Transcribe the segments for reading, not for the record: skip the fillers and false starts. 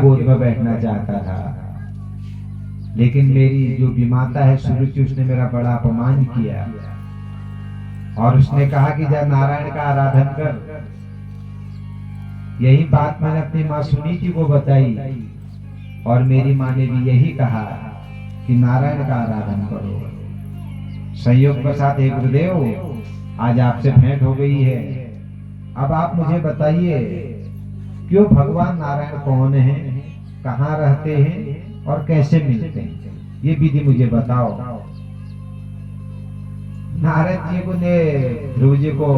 गोद में बैठना चाहता था, लेकिन मेरी जो विमाता है सुरुचि, उसने मेरा बड़ा अपमान किया और उसने कहा कि जा नारायण का आराधन कर। यही बात मैंने अपनी माँ सुनीति को बताई और मेरी माँ ने भी यही कहा कि नारायण का आराधन करो। संयोग के साथ हे गुरुदेव, आज आपसे भेंट हो गई है। अब आप मुझे बताइए, क्यों भगवान नारायण कौन है, कहाँ रहते हैं और कैसे मिलते हैं, ये विधि मुझे बताओ। नारद जी को ने ध्रुव जी को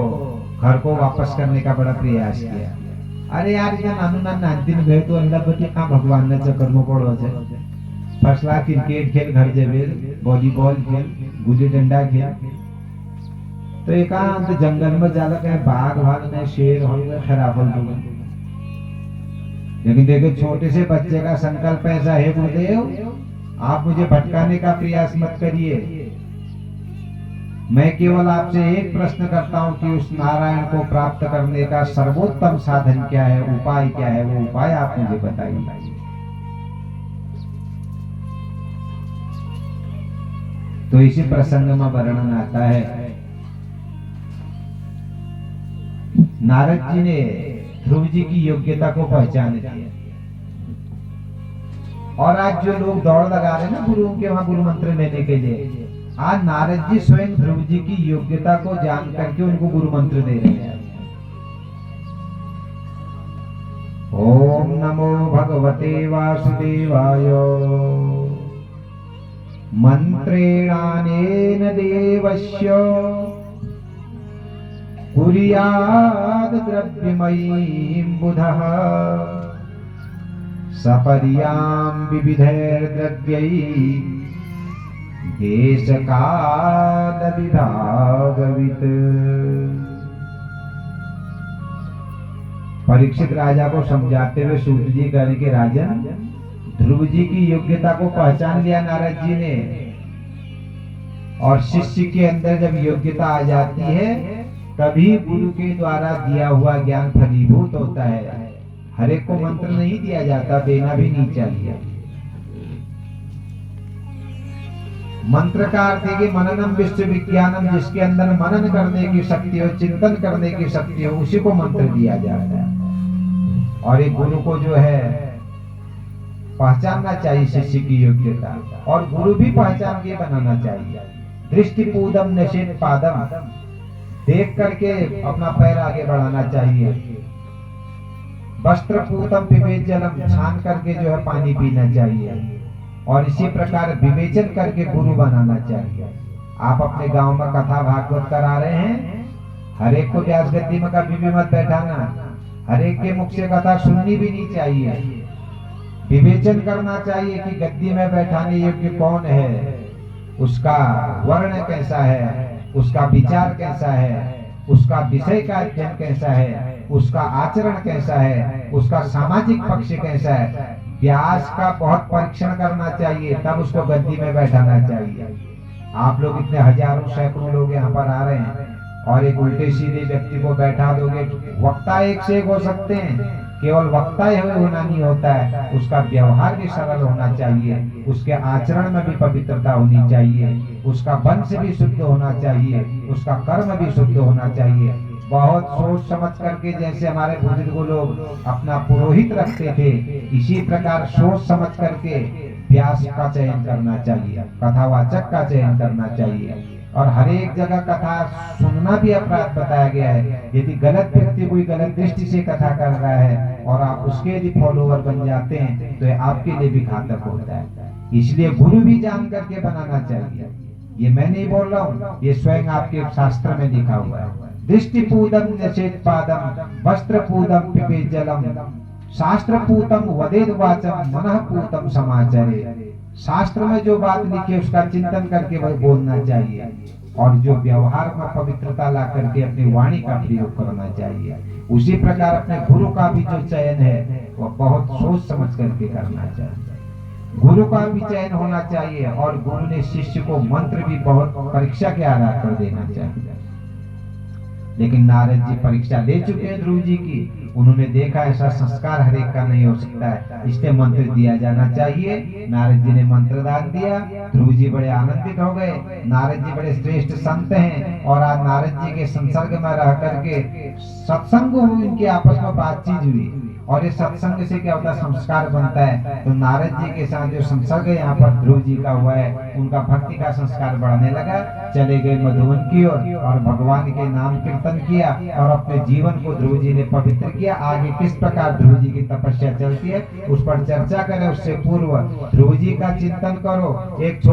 घर को वापस करने का बड़ा प्रयास किया। अरे यार, इतना नानू नाना दिन गए तो अंदर बच्चे कहाँ भगवान ने चक्कर में पड़ो छे। फसला क्रिकेट खेल, घर जेबे वॉलीबॉल खेल, गुल्ली डंडा खेल, तो एकांत जंगल में जाला कहीं बाघ भागने, शेर होने, खराबल दूंगा। लेकिन देखो, छोटे से बच्चे का संकल्प ऐसा है, गुरुदेव आप मुझे भटकाने का प्रयास मत करिए। मैं केवल आपसे एक प्रश्न करता हूं कि उस नारायण को प्राप्त करने का सर्वोत्तम साधन क्या है, उपाय क्या है, वो उपाय आप मुझे बताइए। तो इसी प्रसंग में वर्णन आता है, नारद जी ने ध्रुव जी की योग्यता को पहचान लिया और आज जो लोग दौड़ लगा रहे हैं ना गुरुओं के वहां गुरु मंत्र लेने के लिए, आज नारद जी स्वयं ध्रुव जी की योग्यता को जान करके उनको गुरु मंत्र दे रहे हैं। ओम नमो भगवते वासुदेवाय मंत्रेणानेन देवस्य कुर्याद् द्रव्यमयीं बुधः सपर्यां विविधैर्द्रव्यैः देशकालविभागवित्। परीक्षित राजा को समझाते हुए सूत जी कहने के, राजन ध्रुव जी की योग्यता को पहचान लिया नारद जी ने, और शिष्य के अंदर जब योग्यता आ जाती है तभी गुरु के द्वारा दिया हुआ ज्ञान फलीभूत होता है। हर एक को मंत्र नहीं दिया जाता, देना भी नहीं चाहिए। मंत्र का अर्थ है कि मननम विश्व विज्ञानम, जिसके अंदर मनन करने की शक्ति हो, चिंतन करने की शक्ति हो, उसी को मंत्र दिया जाता है। और एक गुरु को जो है पहचानना चाहिए शिष्य की योग्यता, और गुरु भी पहचान के बनाना चाहिए। दृष्टि पूदम नशेत पादम, देख करके अपना पैर आगे बढ़ाना चाहिए। वस्त्र पूतम पिबेत जलम, छान करके जो है पानी पीना चाहिए। और इसी प्रकार विवेचन करके गुरु बनाना चाहिए। आप अपने गांव में कथा भागवत करा रहे हैं, हर एक को व्यास गद्दी में कभी भी मत बैठाना, हर एक के मुख से कथा सुननी भी नहीं चाहिए। विवेचन करना चाहिए कि गद्दी में बैठाने योग्य कौन है, उसका वर्ण कैसा है, उसका विचार कैसा है, उसका विषय का अध्ययन कैसा है, उसका आचरण कैसा है, उसका सामाजिक पक्ष कैसा है। व्यास का बहुत परीक्षण करना चाहिए, तब उसको गद्दी में बैठाना चाहिए। आप लोग इतने हजारों सैकड़ों लोग यहाँ पर आ रहे हैं और एक उल्टे सीधे व्यक्ति को बैठा दोगे, वक्ता एक से एक हो सकते हैं, केवल वक्ता ही होना नहीं होता है, उसका व्यवहार भी सरल होना चाहिए, उसके आचरण में भी पवित्रता होनी चाहिए, उसका वंश भी शुद्ध होना चाहिए, उसका कर्म भी शुद्ध होना चाहिए। बहुत सोच समझ करके, जैसे हमारे बुजुर्ग लोग अपना पुरोहित रखते थे, इसी प्रकार सोच समझ करके व्यास का चयन करना चाहिए, कथावाचक का चयन करना चाहिए। और हर एक जगह कथा सुनना भी अपराध बताया गया है। यदि गलत व्यक्ति कोई गलत दृष्टि से कथा कर रहा है और आप उसके यदि फॉलोवर बन जाते हैं तो आपके लिए भी घातक होता है। इसलिए गुरु भी जान करके बनाना चाहिए। ये मैं नहीं बोल रहा हूँ, ये स्वयं आपके शास्त्र में लिखा हुआ है। दृष्टि पूदम नचेत पादम, वस्त्र पूदम पिबेत जलम, शास्त्र पूतम वदेद वाचम, मनः पूतम समाचरे। शास्त्र में जो बात लिखी है उसका चिंतन करके वह बोलना चाहिए, और जो व्यवहार में पवित्रता ला करके अपनी वाणी का प्रयोग करना चाहिए। उसी प्रकार अपने गुरु का भी जो चयन है वह बहुत सोच समझ करके करना चाहिए। गुरु का भी चयन होना चाहिए, और गुरु ने शिष्य को मंत्र भी बहुत परीक्षा के आधार पर देना चाहिए। लेकिन नारद जी परीक्षा ले चुके हैं ध्रुव जी की। उन्होंने देखा ऐसा संस्कार हर एक का नहीं हो सकता है, इसलिए मंत्र दिया जाना चाहिए। नारद जी ने मंत्र दान दिया। ध्रुव जी बड़े आनंदित हो गए। नारद जी बड़े श्रेष्ठ संत हैं और आज नारद जी के संसर्ग में रह करके सत्संग हुई, इनकी आपस में बातचीत हुई और ये सत्संग से क्या होता है, संस्कार बनता है। तो नारद जी के साथ जो संसर्ग यहाँ पर ध्रुव जी का हुआ है, उनका भक्ति का संस्कार बढ़ने लगा। चले गए मधुवन की ओर और भगवान के नाम कीर्तन किया और अपने जीवन को ध्रुव जी ने पवित्र किया। आगे किस प्रकार ध्रुव जी की तपस्या चलती है उस पर चर्चा करें, उससे पूर्व ध्रुव जी का चिंतन करो। एक छोटा